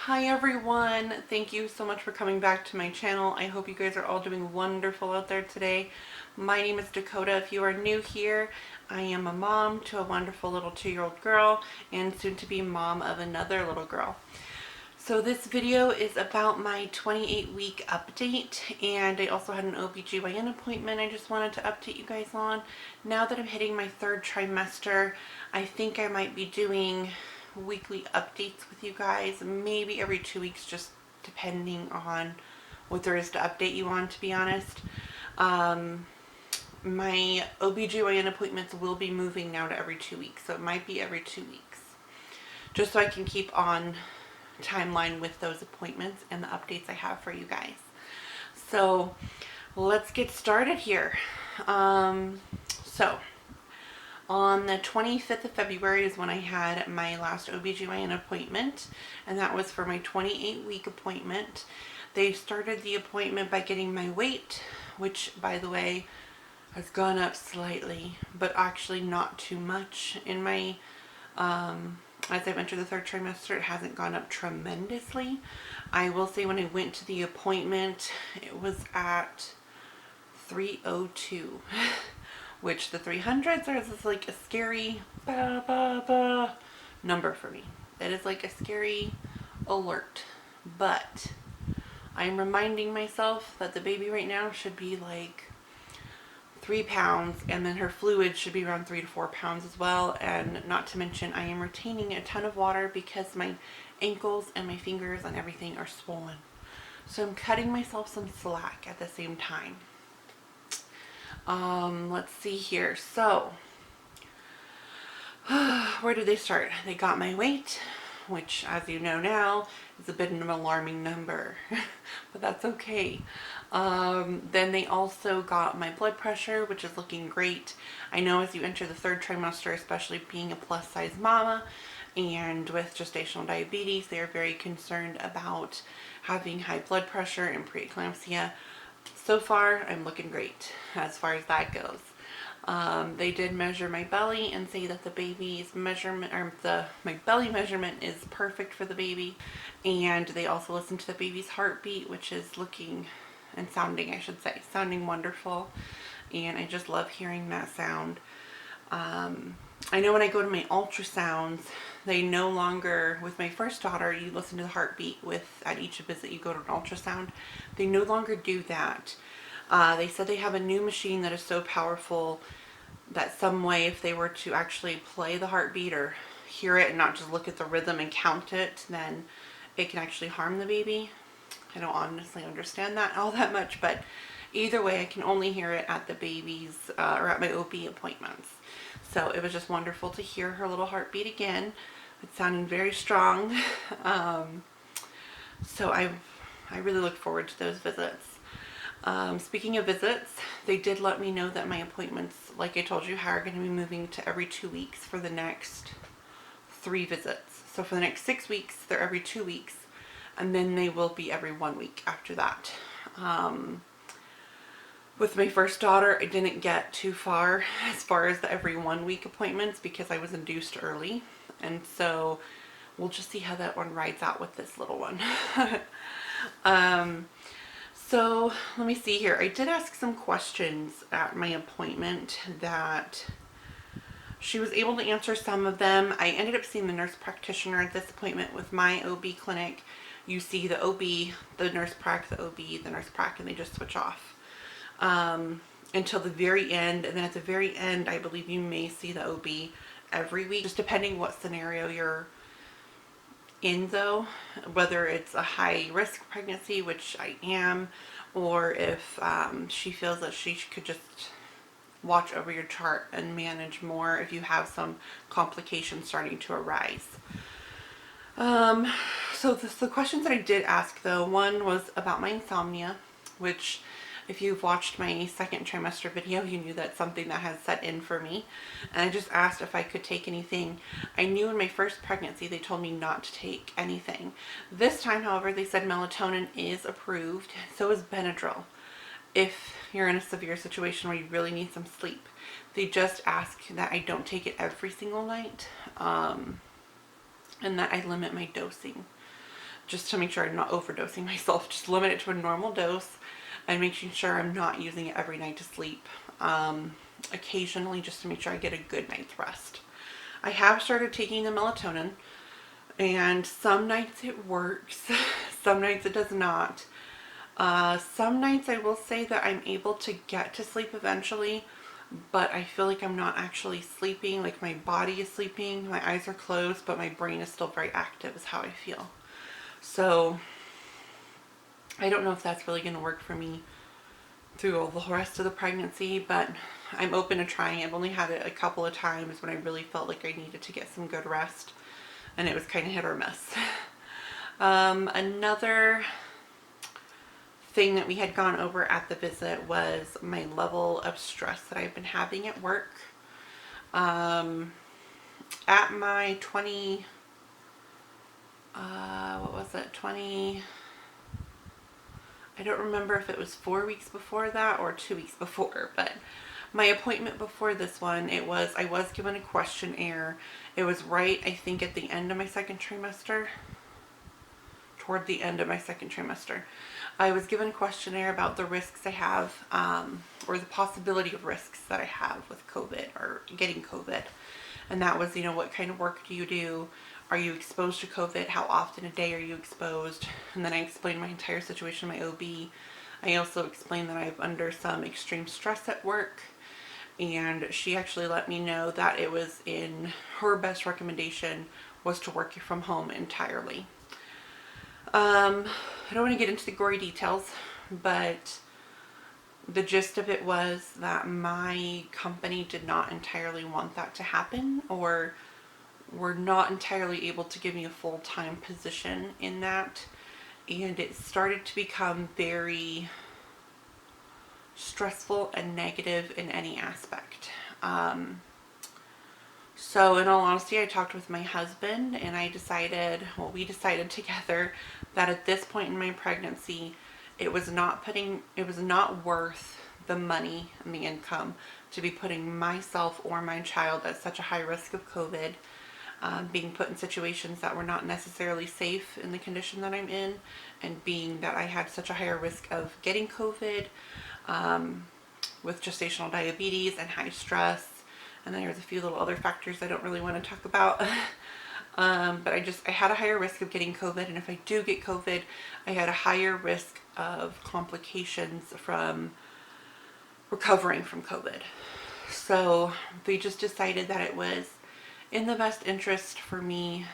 Hi everyone, thank you so much for coming back to my channel. I hope you guys are all doing wonderful out there today. My name is Dakota. If you are new here, I am a mom to a wonderful little 2-year-old girl and soon to be mom of another little girl. So this video is about my 28-week update, and I also had an OBGYN appointment I just wanted to update you guys on. Now that I'm hitting my 3rd trimester, I think I might be doing weekly updates with you guys, maybe every 2 weeks, just depending on what there is to update you on, to be honest. My OBGYN appointments will be moving now to every 2 weeks, so it might be every 2 weeks, just so I can keep on timeline with those appointments and the updates I have for you guys. So let's get started here. So on the 25th of February is when I had my last OBGYN appointment, and that was for my 28-week appointment. They started the appointment by getting my weight, which, by the way, has gone up slightly, but actually not too much. In my as I've entered the 3rd trimester, it hasn't gone up tremendously. I will say when I went to the appointment, it was at 302, which the 300s are just like a scary number for me. It is like a scary alert, but I'm reminding myself that the baby right now should be like 3 pounds, and then her fluid should be around 3 to 4 pounds as well. And not to mention, I am retaining a ton of water because my ankles and my fingers and everything are swollen. So I'm cutting myself some slack at the same time. Let's see here. So where did they start? They got my weight, which, as you know now, is a bit of an alarming number, but that's okay. Then they also got my blood pressure, which is looking great. I know as you enter the 3rd trimester, especially being a plus size mama and with gestational diabetes, they are very concerned about having high blood pressure and preeclampsia. So far, I'm looking great as far as that goes. They did measure my belly and say that the baby's measurement, or my belly measurement, is perfect for the baby. And they also listened to the baby's heartbeat, which is looking and sounding, I should say, sounding wonderful. And I just love hearing that sound. I know when I go to my ultrasounds, they no longer, with my first daughter, you listen to the heartbeat at each visit you go to an ultrasound. They no longer do that. They said they have a new machine that is so powerful that some way, if they were to actually play the heartbeat or hear it and not just look at the rhythm and count it, then it can actually harm the baby. I don't honestly understand that all that much, but either way, I can only hear it at the baby's or at my OB appointments. So it was just wonderful to hear her little heartbeat again. It sounded very strong. So I really look forward to those visits. Speaking of visits, they did let me know that my appointments, like I told you, are going to be moving to every 2 weeks for the next 3 visits. So for the next 6 weeks, they're every 2 weeks, and then they will be every 1 week after that. With my first daughter, I didn't get too far as the every 1 week appointments because I was induced early, and so we'll just see how that one rides out with this little one. So let me see here. I did ask some questions at my appointment that she was able to answer some of them. I ended up seeing the nurse practitioner at this appointment. With my OB clinic, you see the OB, the nurse prac, the OB, the nurse prac, and they just switch off until the very end. And then at the very end, I believe you may see the OB every week, just depending what scenario you're in, though, whether it's a high risk pregnancy, which I am, or if she feels that she could just watch over your chart and manage more if you have some complications starting to arise. So the questions that I did ask, though, one was about my insomnia, which, if you've watched my 2nd trimester video, you knew that's something that has set in for me. And I just asked if I could take anything. I knew in my first pregnancy they told me not to take anything. This time, however, they said melatonin is approved, so is Benadryl, if you're in a severe situation where you really need some sleep. They just ask that I don't take it every single night, and that I limit my dosing. just to make sure I'm not overdosing myself. Just limit it to a normal dose and making sure I'm not using it every night to sleep. Occasionally, just to make sure I get a good night's rest. I have started taking the melatonin, and some nights it works, some nights it does not. Some nights I will say that I'm able to get to sleep eventually, but I feel like I'm not actually sleeping. Like my body is sleeping, my eyes are closed, but my brain is still very active is how I feel. So I don't know if that's really going to work for me through all the rest of the pregnancy, but I'm open to trying. I've only had it a couple of times when I really felt like I needed to get some good rest, and it was kind of hit or miss. Another thing that we had gone over at the visit was my level of stress that I've been having at work. At my 20, what was it, 20, I don't remember if it was 4 weeks before that or 2 weeks before, but my appointment before this one, I was given a questionnaire. It was right, I think, at the end of my second trimester, toward the end of my second trimester. I was given a questionnaire about the risks I have, or the possibility of risks that I have with COVID or getting COVID. And that was, what kind of work do you do? Are you exposed to COVID? How often a day are you exposed? And then I explained my entire situation to my OB. I also explained that I'm under some extreme stress at work. And she actually let me know that it was in her best recommendation was to work from home entirely. I don't want to get into the gory details, but the gist of it was that my company did not entirely want that to happen, or were not entirely able to give me a full-time position in that. And it started to become very stressful and negative in any aspect. So in all honesty, I talked with my husband, and we decided together that at this point in my pregnancy, it was not worth the money and the income to be putting myself or my child at such a high risk of COVID, being put in situations that were not necessarily safe in the condition that I'm in, and being that I had such a higher risk of getting COVID, with gestational diabetes and high stress. And then there's a few little other factors I don't really want to talk about. But I had a higher risk of getting COVID. And if I do get COVID, I had a higher risk of complications from recovering from COVID. So we just decided that it was in the best interest for me,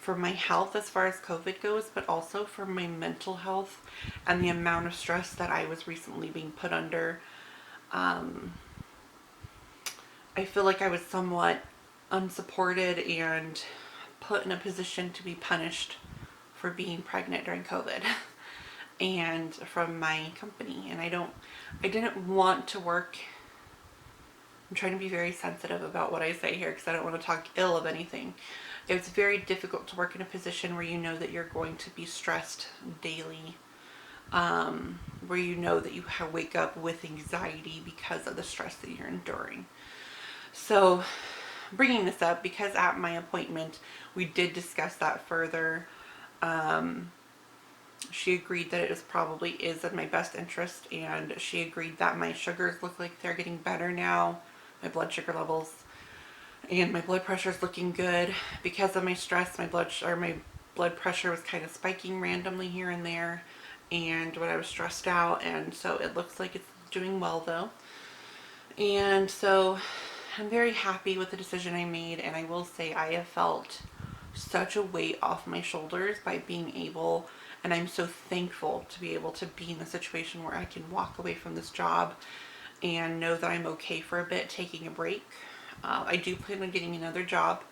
for my health as far as COVID goes, but also for my mental health and the amount of stress that I was recently being put under. I feel like I was somewhat unsupported and put in a position to be punished for being pregnant during COVID and from my company. And I didn't want to work. I'm trying to be very sensitive about what I say here because I don't want to talk ill of anything. It's very difficult to work in a position where you know that you're going to be stressed daily, where you know that you wake up with anxiety because of the stress that you're enduring. So bringing this up because at my appointment we did discuss that further. She agreed that it probably is in my best interest, and she agreed that my sugars look like they're getting better now, my blood sugar levels, and my blood pressure is looking good. Because of my stress, my blood pressure was kind of spiking randomly here and there, and when I was stressed out, and so it looks like it's doing well though. And so I'm very happy with the decision I made, and I will say I have felt such a weight off my shoulders by being able, and I'm so thankful to be able to be in a situation where I can walk away from this job and know that I'm okay for a bit, taking a break. I do plan on getting another job.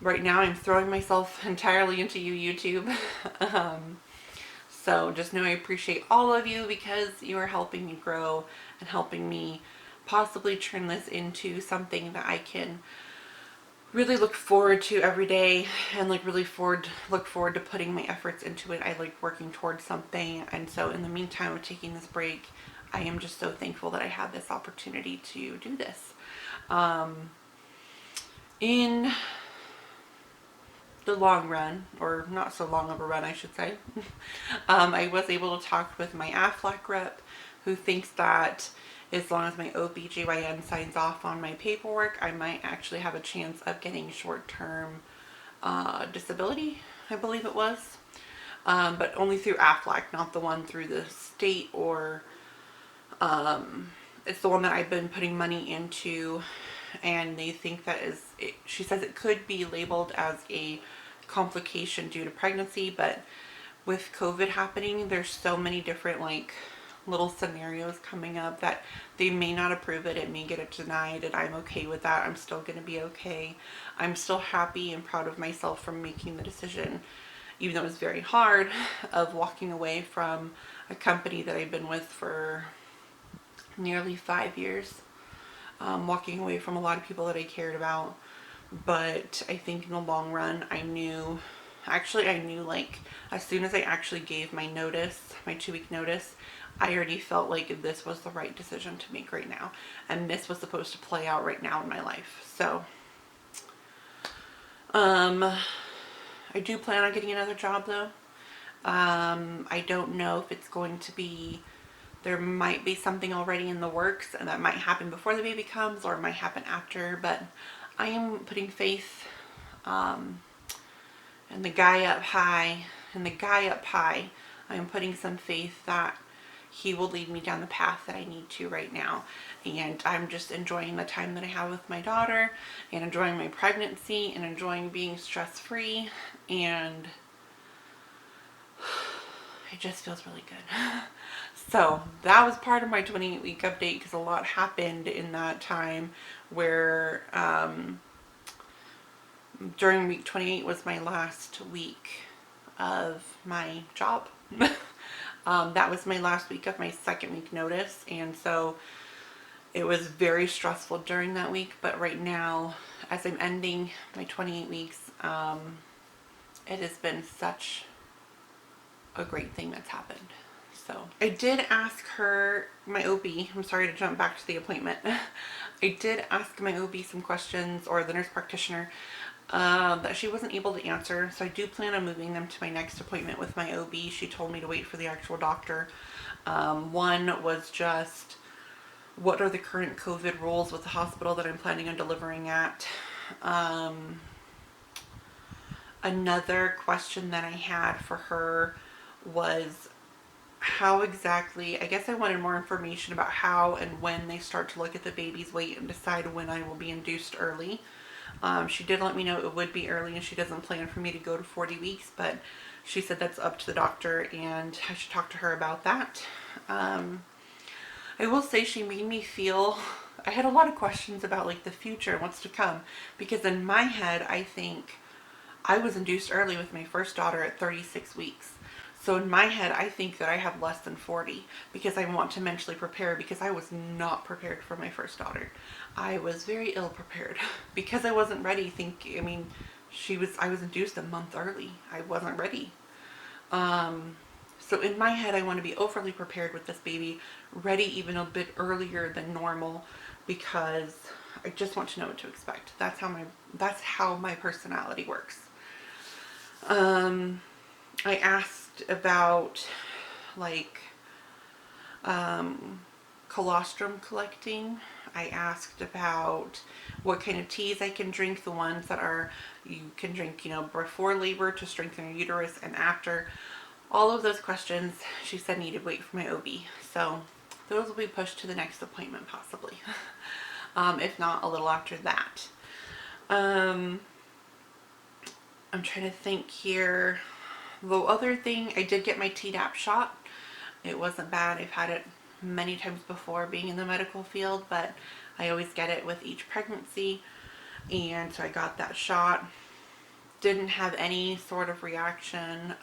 Right now I'm throwing myself entirely into YouTube. So just know I appreciate all of you because you are helping me grow and helping me possibly turn this into something that I can really look forward to every day, and look forward to putting my efforts into it. I like working towards something, and so in the meantime of taking this break, I am just so thankful that I had this opportunity to do this. In the long run, or not so long of a run, I should say, I was able to talk with my AFLAC rep, who thinks that as long as my OBGYN signs off on my paperwork, I might actually have a chance of getting short-term disability, I believe it was. But only through AFLAC, not the one through the state, or it's the one that I've been putting money into, and they think that she says it could be labeled as a complication due to pregnancy, but with COVID happening, there's so many different like little scenarios coming up that they may not approve it. It may get it denied, and I'm okay with that. I'm still going to be okay. I'm still happy and proud of myself for making the decision, even though it was very hard, of walking away from a company that I've been with for nearly 5 years, walking away from a lot of people that I cared about. But I think in the long run, I knew like as soon as I actually gave my notice, my 2-week notice, I already felt like this was the right decision to make right now, and this was supposed to play out right now in my life. So I do plan on getting another job though. I don't know if it's going to be, there might be something already in the works, and that might happen before the baby comes, or it might happen after, but I am putting faith in the guy up high, I am putting some faith that he will lead me down the path that I need to right now. And I'm just enjoying the time that I have with my daughter, and enjoying my pregnancy, and enjoying being stress-free, and it just feels really good. So that was part of my 28-week update, because a lot happened in that time, where during week 28 was my last week of my job. That was my last week of my 2nd week notice, and so it was very stressful during that week. But right now, as I'm ending my 28 weeks, it has been such a great thing that's happened. So I did ask her, my OB, I'm sorry to jump back to the appointment. I did ask my OB some questions, or the nurse practitioner, that she wasn't able to answer. So I do plan on moving them to my next appointment with my OB. She told me to wait for the actual doctor. One was just, what are the current COVID rules with the hospital that I'm planning on delivering at? Another question that I had for her was how exactly, I guess I wanted more information about how and when they start to look at the baby's weight and decide when I will be induced early. She did let me know it would be early, and she doesn't plan for me to go to 40 weeks, but she said that's up to the doctor, and I should talk to her about that. I will say she made me feel, I had a lot of questions about like the future and what's to come, because in my head I think I was induced early with my first daughter at 36 weeks. So in my head, I think that I have less than 40, because I want to mentally prepare, because I was not prepared for my first daughter. I was very ill prepared because I wasn't ready. I was induced a month early. I wasn't ready. So in my head, I want to be overly prepared with this baby, ready even a bit earlier than normal, because I just want to know what to expect. That's how my personality works. I asked about like colostrum collecting. I asked about what kind of teas I can drink, the ones that are, you can drink, before labor to strengthen your uterus, and after. All of those questions, she said, needed wait for my OB. So those will be pushed to the next appointment possibly. If not, a little after that. I'm trying to think here. The other thing, I did get my Tdap shot. It wasn't bad. I've had it many times before being in the medical field, but I always get it with each pregnancy, and so I got that shot. Didn't have any sort of reaction.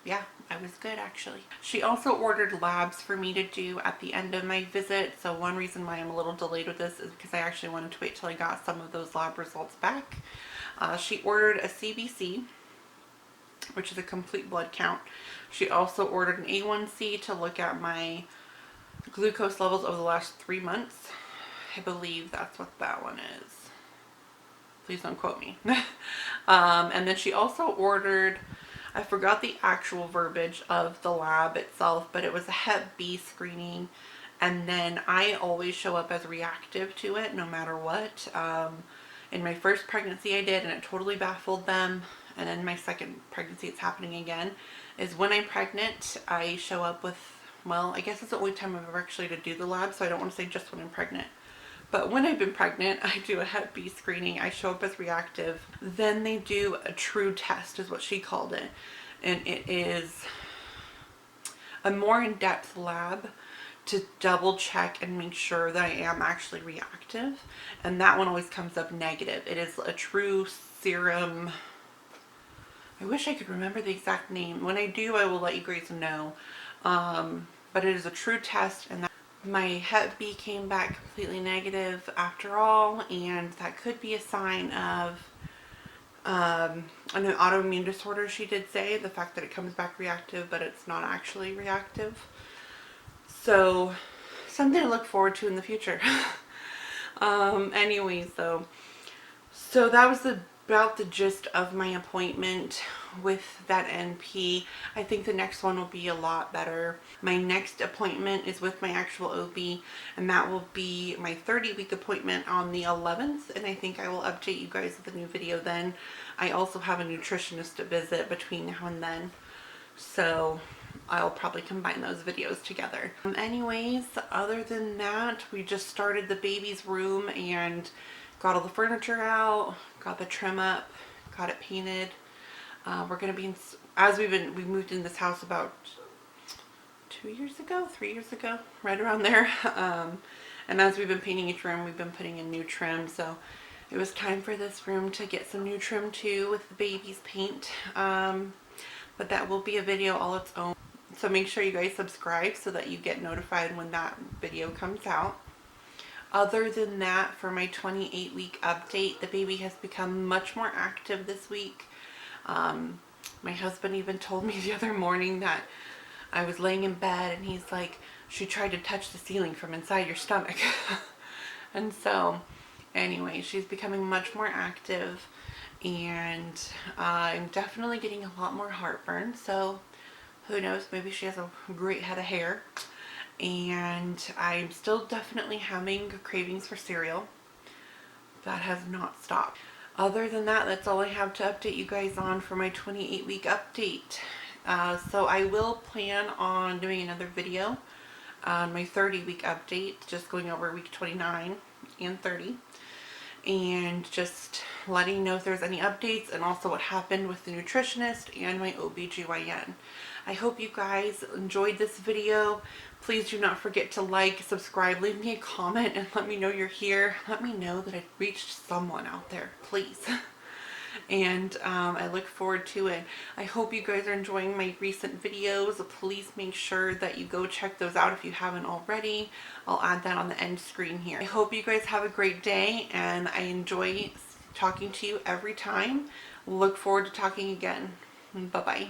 Yeah, I was good actually. She also ordered labs for me to do at the end of my visit, so one reason why I'm a little delayed with this is because I actually wanted to wait till I got some of those lab results back. She ordered a CBC, which is a complete blood count. She also ordered an A1C to look at my glucose levels over the last 3 months. I believe that's what that one is. Please don't quote me. And then she also ordered, I forgot the actual verbiage of the lab itself, but it was a Hep B screening. And then I always show up as reactive to it no matter what. In my first pregnancy I did, and it totally baffled them. And then my second pregnancy, it's happening again, is when I'm pregnant, I show up with, well, I guess it's the only time I've ever actually to do the lab, so I don't want to say just when I'm pregnant. But when I've been pregnant, I do a Hep B screening. I show up as reactive. Then they do a true test, is what she called it. And it is a more in-depth lab to double check and make sure that I am actually reactive. And that one always comes up negative. It is a true serum. I wish I could remember the exact name. When I do, I will let you guys know. But it is a true test, and my Hep B came back completely negative after all, and that could be a sign of an autoimmune disorder, she did say. The fact that it comes back reactive, but it's not actually reactive. So, something to look forward to in the future. Anyways, though, so that was about the gist of my appointment with that NP. I think the next one will be a lot better. My next appointment is with my actual OB, and that will be my 30-week appointment on the 11th, and I think I will update you guys with a new video then. I also have a nutritionist to visit between now and then, so I'll probably combine those videos together. Anyways, other than that, we just started the baby's room and got all the furniture out, got the trim up, got it painted. We're gonna be we moved in this house about 3 years ago, right around there. And as we've been painting each room, we've been putting in new trim. So it was time for this room to get some new trim too with the baby's paint. But that will be a video all its own. So make sure you guys subscribe so that you get notified when that video comes out. Other than that, for my 28-week update, the baby has become much more active this week. My husband even told me the other morning that I was laying in bed and he's like, she tried to touch the ceiling from inside your stomach. And so, anyway, she's becoming much more active, and I'm definitely getting a lot more heartburn. So, who knows, maybe she has a great head of hair. And I'm still definitely having cravings for cereal. That has not stopped. Other than that, that's all I have to update you guys on for my 28-week update. So I will plan on doing another video on my 30-week update, just going over week 29 and 30. And just letting you know if there's any updates, and also what happened with the nutritionist and my OBGYN. I hope you guys enjoyed this video. Please do not forget to like, subscribe, leave me a comment, and let me know you're here. Let me know that I reached someone out there, please. And I look forward to it. I hope you guys are enjoying my recent videos. Please make sure that you go check those out if you haven't already. I'll add that on the end screen here. I hope you guys have a great day, and I enjoy talking to you every time. Look forward to talking again. Bye-bye.